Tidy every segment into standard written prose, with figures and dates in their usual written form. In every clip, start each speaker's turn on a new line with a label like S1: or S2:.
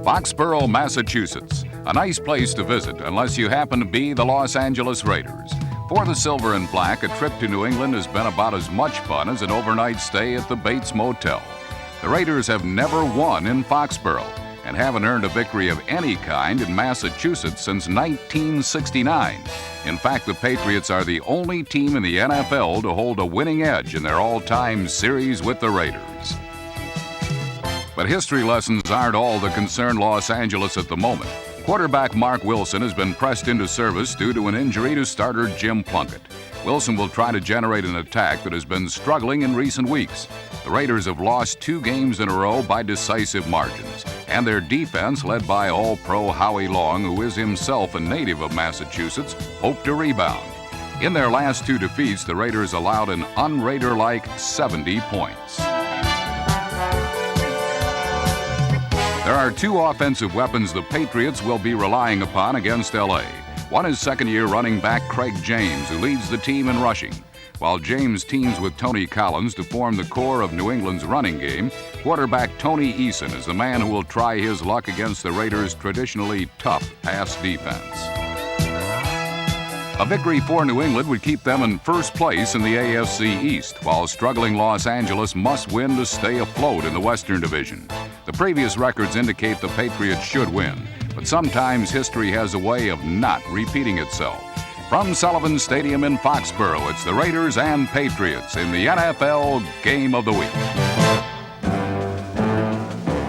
S1: Foxborough, Massachusetts. A nice place to visit unless you happen to be the Los Angeles Raiders. For the Silver and Black, a trip to New England has been about as much fun as an overnight stay at the Bates Motel. The Raiders have never won in Foxborough and haven't earned a victory of any kind in Massachusetts since 1969. In fact, the Patriots are the only team in the NFL to hold a winning edge in their all-time series with the Raiders. But history lessons aren't all that concern Los Angeles at the moment. Quarterback Mark Wilson has been pressed into service due to an injury to starter Jim Plunkett. Wilson will try to generate an attack that has been struggling in recent weeks. The Raiders have lost 2 games in a row by decisive margins, and their defense, led by All-Pro Howie Long, who is himself a native of Massachusetts, hope to rebound. In their last 2 defeats, the Raiders allowed an un-Raider-like 70 points. There are 2 offensive weapons the Patriots will be relying upon against L.A. One is second-year running back Craig James, who leads the team in rushing. While James teams with Tony Collins to form the core of New England's running game, quarterback Tony Eason is the man who will try his luck against the Raiders' traditionally tough pass defense. A victory for New England would keep them in first place in the AFC East, while struggling Los Angeles must win to stay afloat in the Western Division. The previous records indicate the Patriots should win, but sometimes history has a way of not repeating itself. From Sullivan Stadium in Foxborough, it's the Raiders and Patriots in the NFL Game of the Week.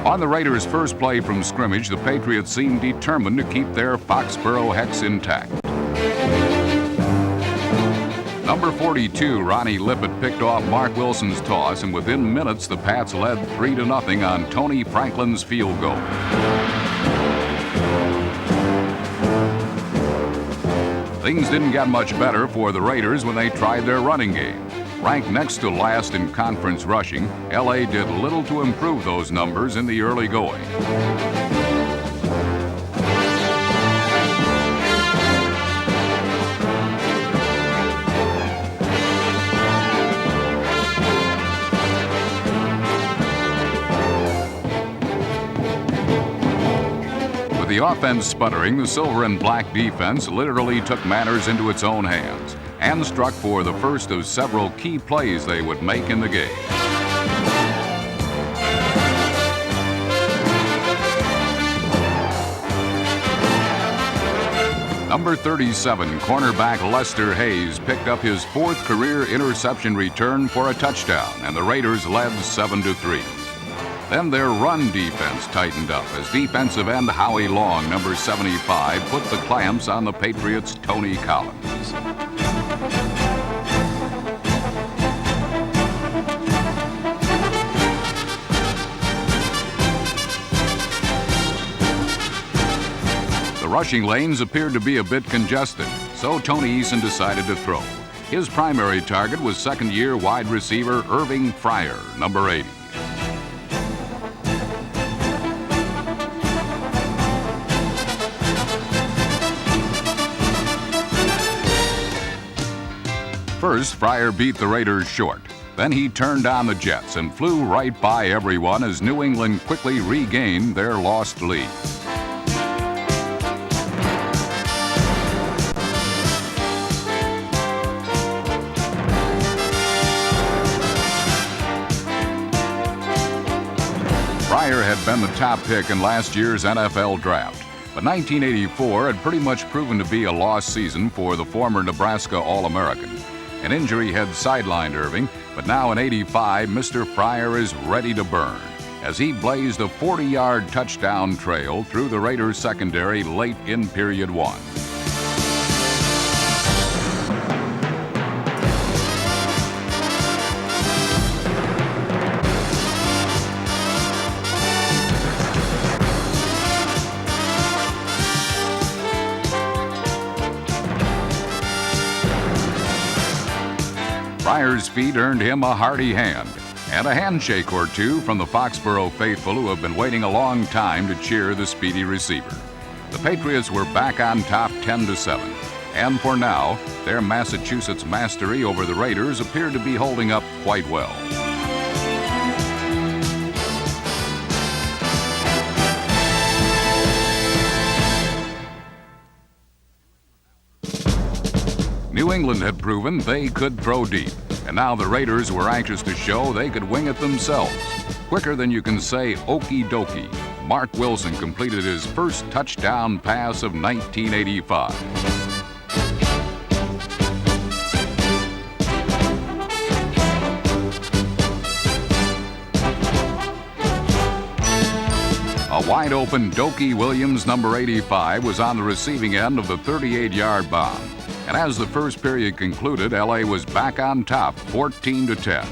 S1: On the Raiders' first play from scrimmage, the Patriots seemed determined to keep their Foxborough hex intact. Number 42, Ronnie Lippett, picked off Mark Wilson's toss, and within minutes, the Pats led 3-0 on Tony Franklin's field goal. Things didn't get much better for the Raiders when they tried their running game. Ranked next to last in conference rushing, L.A. did little to improve those numbers in the early going. With the offense sputtering, the Silver and Black defense literally took matters into its own hands and struck for the first of several key plays they would make in the game. Number 37, cornerback Lester Hayes, picked up his 4th career interception return for a touchdown, and the Raiders led 7-3. Then their run defense tightened up as defensive end Howie Long, number 75, put the clamps on the Patriots' Tony Collins. The rushing lanes appeared to be a bit congested, so Tony Eason decided to throw. His primary target was second-year wide receiver Irving Fryer, number 80. First, Fryer beat the Raiders short. Then he turned on the Jets and flew right by everyone as New England quickly regained their lost lead. Fryer had been the top pick in last year's NFL draft, but 1984 had pretty much proven to be a lost season for the former Nebraska All-American. An injury had sidelined Irving, but now in '85, Mr. Fryer is ready to burn as he blazed a 40-yard touchdown trail through the Raiders' secondary late in period 1. Fryer's feet earned him a hearty hand and a handshake or two from the Foxborough faithful who have been waiting a long time to cheer the speedy receiver. The Patriots were back on top 10-7, and for now, their Massachusetts mastery over the Raiders appeared to be holding up quite well. New England had proven they could throw deep, and now the Raiders were anxious to show they could wing it themselves. Quicker than you can say okie dokie, Mark Wilson completed his first touchdown pass of 1985. A wide-open Dokie Williams, number 85, was on the receiving end of the 38-yard bomb. And as the first period concluded, L.A. was back on top, 14-10.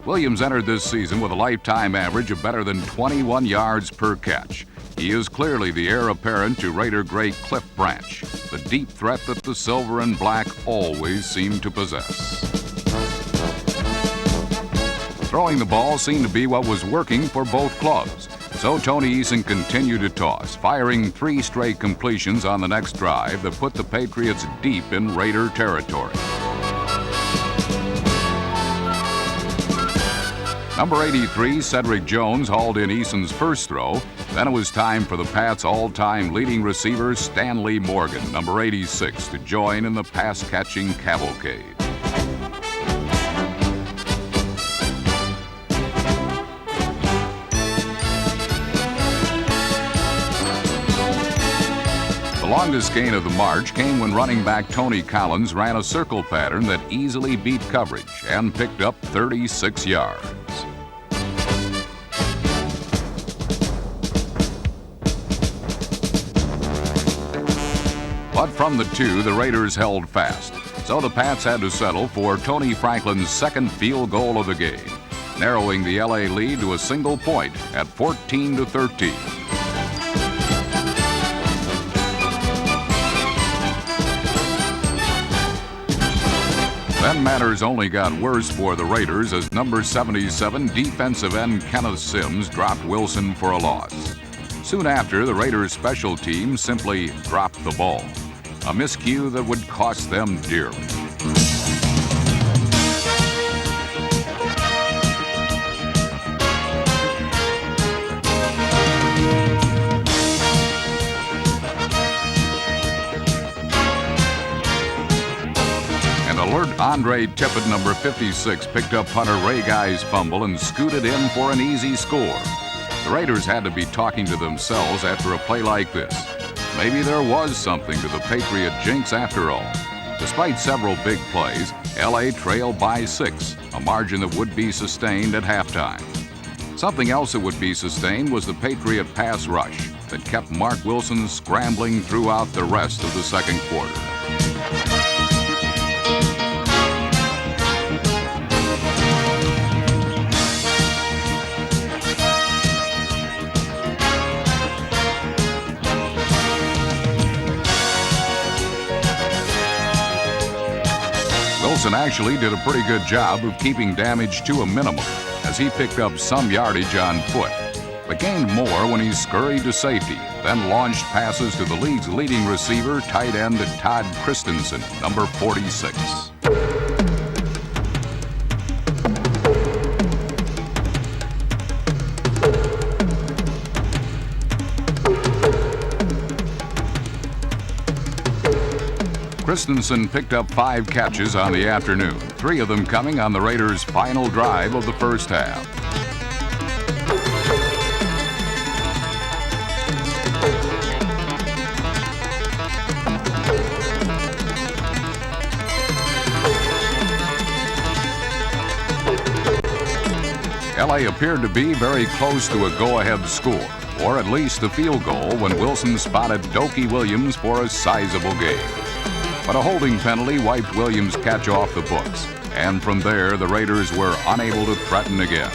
S1: Williams entered this season with a lifetime average of better than 21 yards per catch. He is clearly the heir apparent to Raider great Cliff Branch, the deep threat that the silver and black always seem to possess. Throwing the ball seemed to be what was working for both clubs. So Tony Eason continued to toss, firing 3 straight completions on the next drive that put the Patriots deep in Raider territory. Number 83, Cedric Jones, hauled in Eason's first throw. Then it was time for the Pats' all-time leading receiver, Stanley Morgan, number 86, to join in the pass-catching cavalcade. The longest gain of the march came when running back Tony Collins ran a circle pattern that easily beat coverage and picked up 36 yards. But from the 2, the Raiders held fast. So the Pats had to settle for Tony Franklin's second field goal of the game, narrowing the LA lead to a single point at 14-13. Then matters only got worse for the Raiders as number 77 defensive end Kenneth Sims dropped Wilson for a loss. Soon after, the Raiders' special team simply dropped the ball, a miscue that would cost them dearly. Alert Andre Tippett, number 56, picked up punter Ray Guy's fumble and scooted in for an easy score. The Raiders had to be talking to themselves after a play like this. Maybe there was something to the Patriot jinx after all. Despite several big plays, L.A. trailed by 6, a margin that would be sustained at halftime. Something else that would be sustained was the Patriot pass rush that kept Mark Wilson scrambling throughout the rest of the second quarter. Wilson actually did a pretty good job of keeping damage to a minimum as he picked up some yardage on foot, but gained more when he scurried to safety, then launched passes to the league's leading receiver, tight end Todd Christensen, number 46. Christensen picked up 5 catches on the afternoon, 3 of them coming on the Raiders' final drive of the first half. LA appeared to be very close to a go-ahead score, or at least the field goal, when Wilson spotted Dokie Williams for a sizable gain. But a holding penalty wiped Williams' catch off the books, and from there the Raiders were unable to threaten again.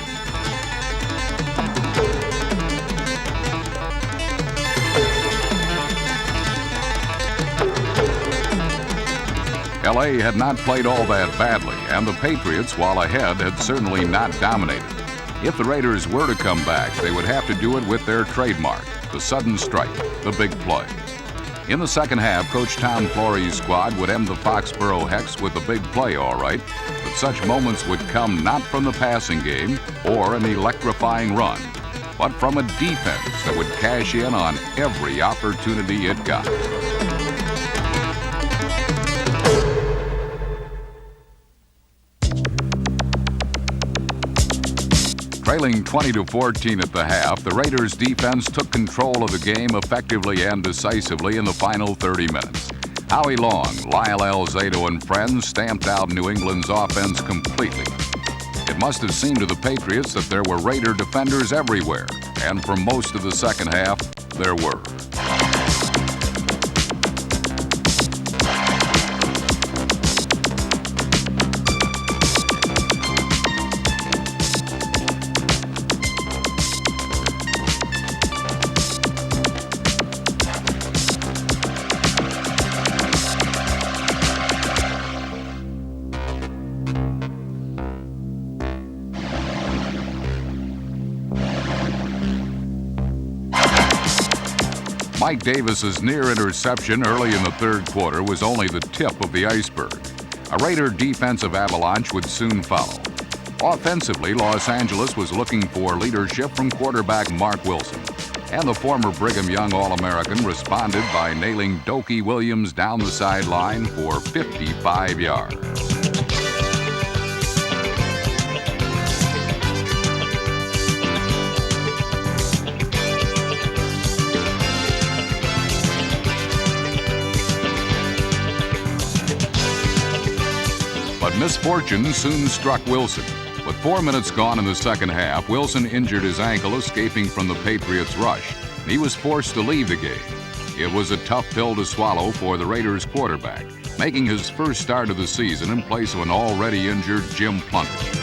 S1: LA had not played all that badly, and the Patriots, while ahead, had certainly not dominated. If the Raiders were to come back, they would have to do it with their trademark, the sudden strike, the big play. In the second half, Coach Tom Flory's squad would end the Foxborough Hex with a big play, all right, but such moments would come not from the passing game or an electrifying run, but from a defense that would cash in on every opportunity it got. Trailing 20-14 at the half, the Raiders' defense took control of the game effectively and decisively in the final 30 minutes. Howie Long, Lyle Alzado, and friends stamped out New England's offense completely. It must have seemed to the Patriots that there were Raider defenders everywhere, and for most of the second half, there were. Mike Davis's near interception early in the third quarter was only the tip of the iceberg. A Raider defensive avalanche would soon follow. Offensively, Los Angeles was looking for leadership from quarterback Mark Wilson, and the former Brigham Young All-American responded by nailing Dokey Williams down the sideline for 55 yards. But misfortune soon struck Wilson. With 4 minutes gone in the second half, Wilson injured his ankle escaping from the Patriots' rush, and he was forced to leave the game. It was a tough pill to swallow for the Raiders' quarterback, making his first start of the season in place of an already injured Jim Plunkett.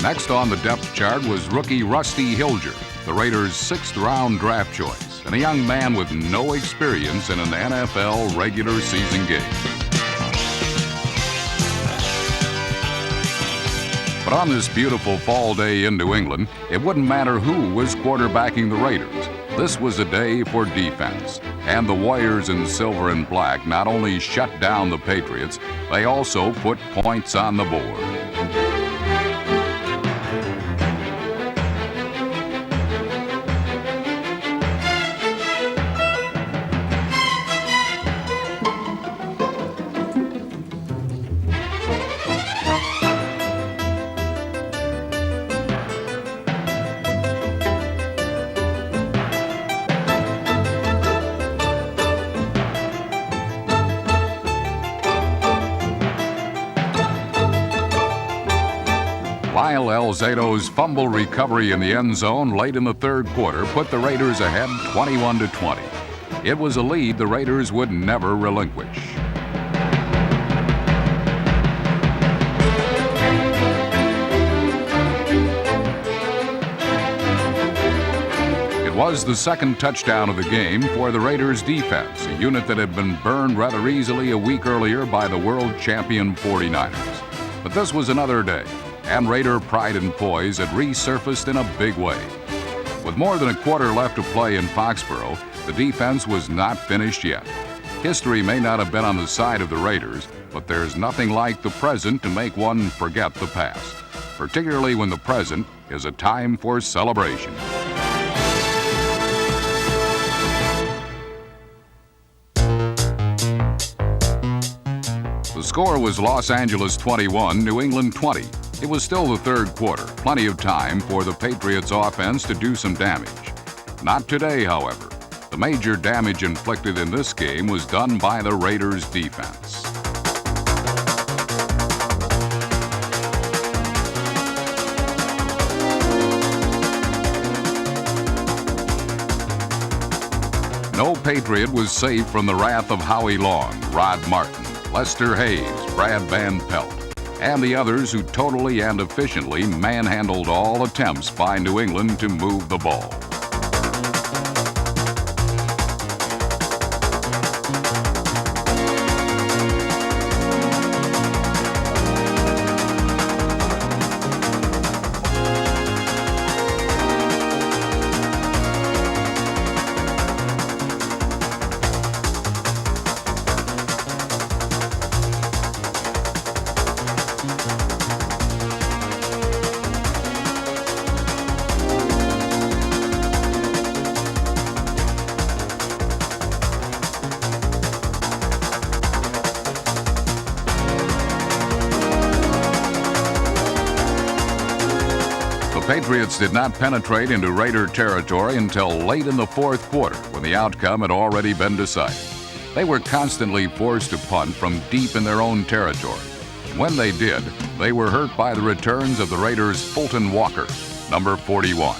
S1: Next on the depth chart was rookie Rusty Hilger, the Raiders' sixth-round draft choice, and a young man with no experience in an NFL regular season game. But on this beautiful fall day in New England, it wouldn't matter who was quarterbacking the Raiders. This was a day for defense, and the Warriors in silver and black not only shut down the Patriots, they also put points on the board. Lyle Alzado's fumble recovery in the end zone late in the third quarter put the Raiders ahead 21-20. It was a lead the Raiders would never relinquish. It was the second touchdown of the game for the Raiders defense, a unit that had been burned rather easily a week earlier by the world champion 49ers. But this was another day, and Raider pride and poise had resurfaced in a big way. With more than a quarter left to play in Foxborough, the defense was not finished yet. History may not have been on the side of the Raiders, but there's nothing like the present to make one forget the past, particularly when the present is a time for celebration. The score was Los Angeles 21, New England 20. It was still the third quarter, plenty of time for the Patriots' offense to do some damage. Not today, however. The major damage inflicted in this game was done by the Raiders' defense. No Patriot was safe from the wrath of Howie Long, Rod Martin, Lester Hayes, Brad Van Pelt, and the others who totally and efficiently manhandled all attempts by New England to move the ball. Patriots did not penetrate into Raider territory until late in the fourth quarter, when the outcome had already been decided. They were constantly forced to punt from deep in their own territory. And when they did, they were hurt by the returns of the Raiders' Fulton Walker, number 41.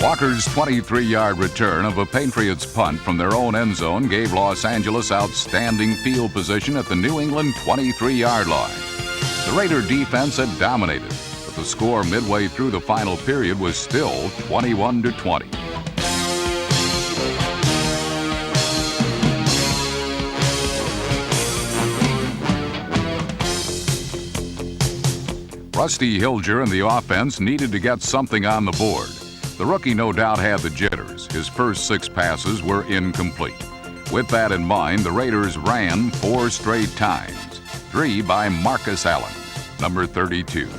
S1: Walker's 23-yard return of a Patriots punt from their own end zone gave Los Angeles outstanding field position at the New England 23-yard line. The Raider defense had dominated, but the score midway through the final period was still 21-20. Rusty Hilger and the offense needed to get something on the board. The rookie no doubt had the jitters. His first 6 passes were incomplete. With that in mind, the Raiders ran 4 straight times, 3 by Marcus Allen, number 32.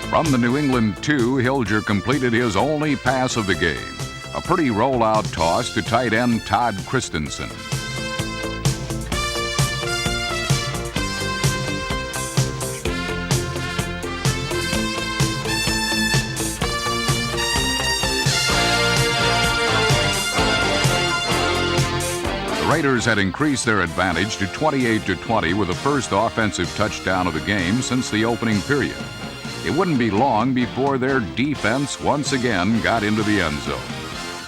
S1: From the New England 2, Hilger completed his only pass of the game, a pretty rollout toss to tight end Todd Christensen. The Raiders had increased their advantage to 28-20 with the first offensive touchdown of the game since the opening period. It wouldn't be long before their defense once again got into the end zone.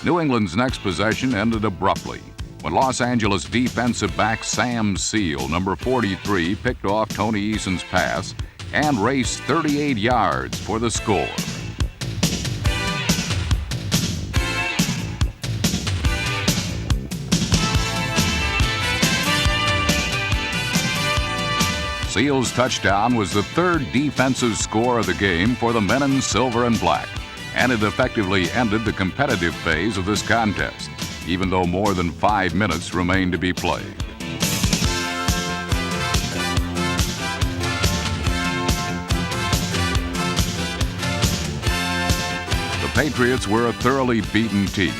S1: New England's next possession ended abruptly when Los Angeles defensive back Sam Seal, number 43, picked off Tony Eason's pass and raced 38 yards for the score. Seal's touchdown was the 3rd defensive score of the game for the men in silver and black, and it effectively ended the competitive phase of this contest, even though more than 5 minutes remained to be played. The Patriots were a thoroughly beaten team.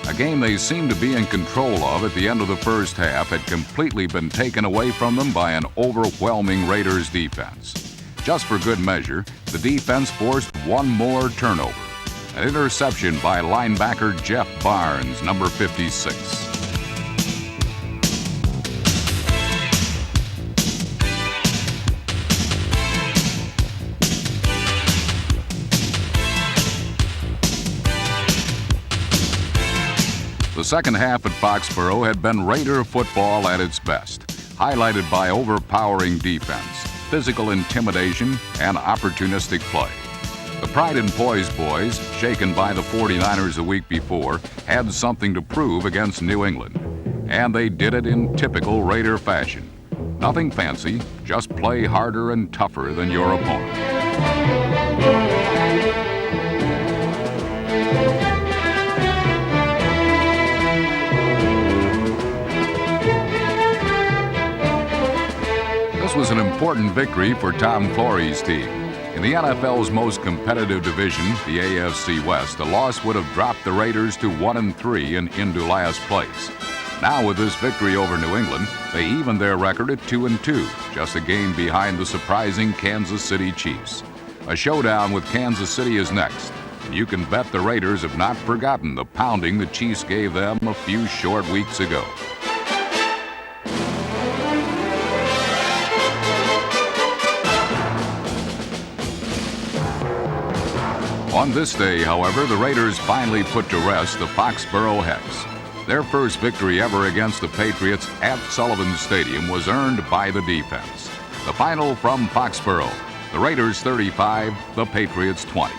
S1: A game they seemed to be in control of at the end of the first half had completely been taken away from them by an overwhelming Raiders defense. Just for good measure, the defense forced one more turnover, an interception by linebacker Jeff Barnes, number 56. The second half at Foxborough had been Raider football at its best, highlighted by overpowering defense, physical intimidation, and opportunistic play. The Pride and Poise boys, shaken by the 49ers a week before, had something to prove against New England. And they did it in typical Raider fashion. Nothing fancy, just play harder and tougher than your opponent. This was an important victory for Tom Flory's team. In the NFL's most competitive division, the AFC West, a loss would have dropped the Raiders to 1-3 and into last place. Now with this victory over New England, they evened their record at 2-2, just a game behind the surprising Kansas City Chiefs. A showdown with Kansas City is next, and you can bet the Raiders have not forgotten the pounding the Chiefs gave them a few short weeks ago. On this day, however, the Raiders finally put to rest the Foxborough Hex. Their first victory ever against the Patriots at Sullivan Stadium was earned by the defense. The final from Foxborough, the Raiders 35, the Patriots 20.